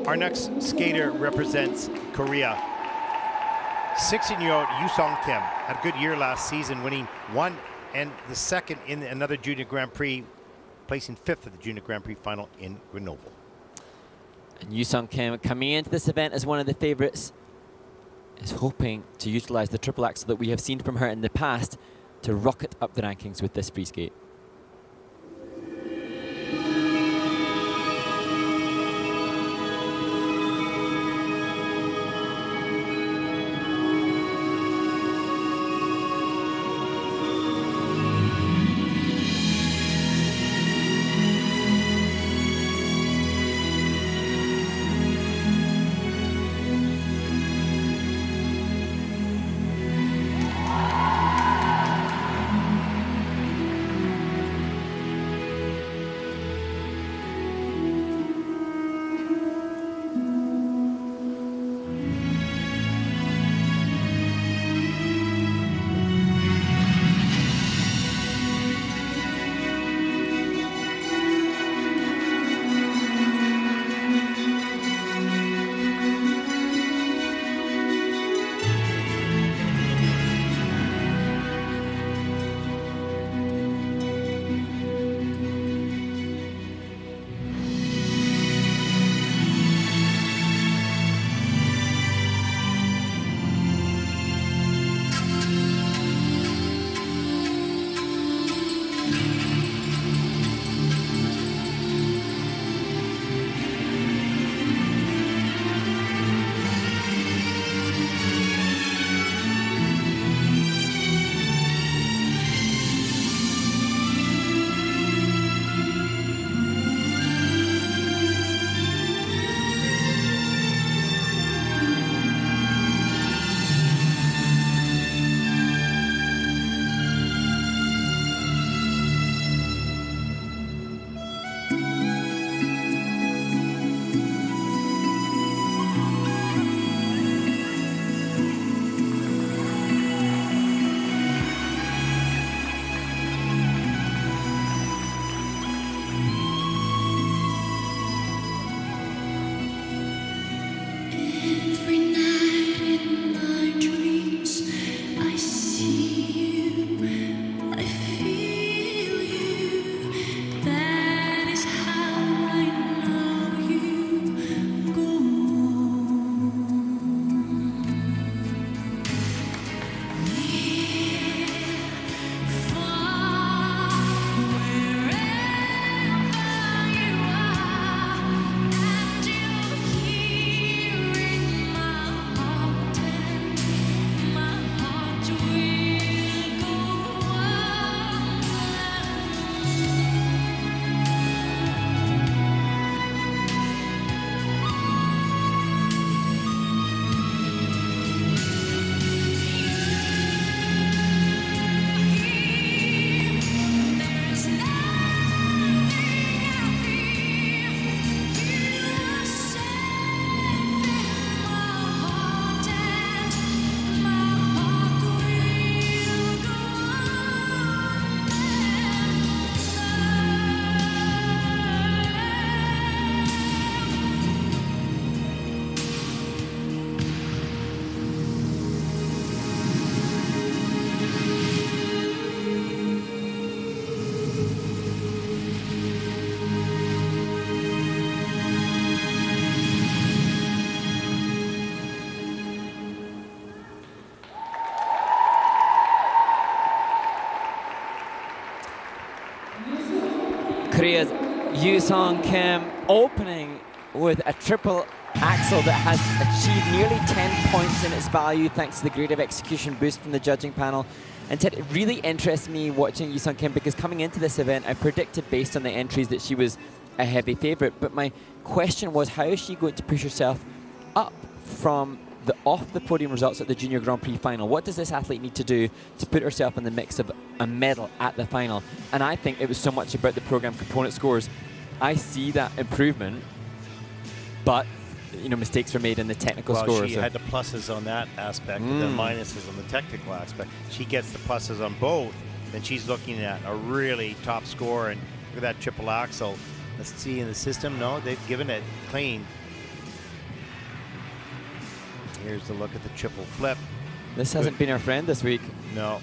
Our next skater represents Korea. 16-year-old Yuseong Kim had a good year last season, winning 1 and the 2nd in another Junior Grand Prix, placing 5th at the Junior Grand Prix final in Grenoble. And Yuseong Kim, coming into this event as one of the favorites, is hoping to utilize the triple axel that we have seen from her in the past to rocket up the rankings with this free skate. Korea's Yuseong Kim opening with a triple axel that has achieved nearly 10 points in its value thanks to the grade of execution boost from the judging panel. And Ted, it really interests me watching Yuseong Kim because coming into this event, I predicted based on the entries that she was a heavy favorite. But my question was, how is she going to push herself up from the off-the-podium results at the Junior Grand Prix final? What does this athlete need to do to put herself in the mix of a medal at the final? And I think it was so much about the program component scores. I see that improvement, but you know, mistakes were made in the technical scores. Well, she had the pluses on that aspect and the minuses on the technical aspect. She gets the pluses on both, then she's looking at a really top score. And look at that triple axel. Let's see in the system. No, they've given it clean. Here's the look at the triple flip. This hasn't been our friend this week. No.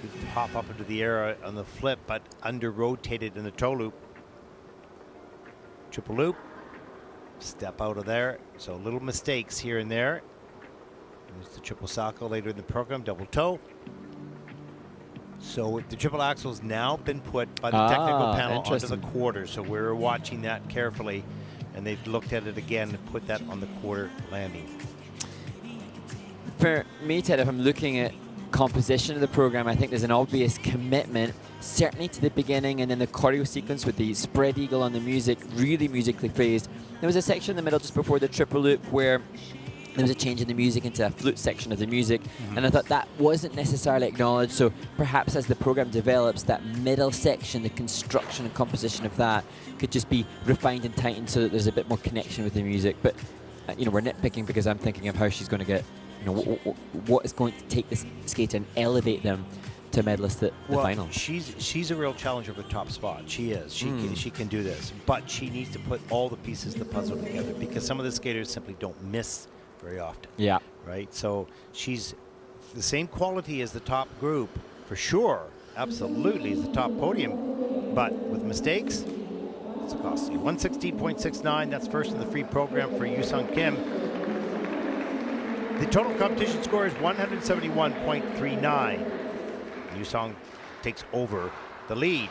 Good hop up into the air on the flip, but under-rotated in the toe loop. Triple loop. Step out of there. So little mistakes here and there. There's the triple salchow later in the program, double toe. So the triple axle's now been put by the technical panel onto the quarter. So we're watching that carefully, and they've looked at it again and put that on the quarter landing. For me, Ted, if I'm looking at composition of the program, I think there's an obvious commitment, certainly to the beginning, and then the choreo sequence with the spread eagle on the music, really musically phrased. There was a section in the middle just before the triple loop where there was a change in the music into a flute section of the music, and I thought that wasn't necessarily acknowledged. So perhaps as the program develops, that middle section, the construction and composition of that could just be refined and tightened so that there's a bit more connection with the music. But you know, we're nitpicking because I'm thinking of how she's going to get, you know, what is going to take this skater and elevate them to medalist at the final. She's a real challenger for the top spot. She is. She can do this, but she needs to put all the pieces of the puzzle together, because some of the skaters simply don't miss very often. Yeah. Right. So she's the same quality as the top group for sure. Absolutely, as the top podium, but with mistakes, it's costly. 116.69. That's first in the free program for Yuseong Kim. The total competition score is 171.39. Yuseong takes over the lead,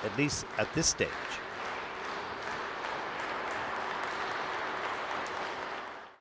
at least at this stage.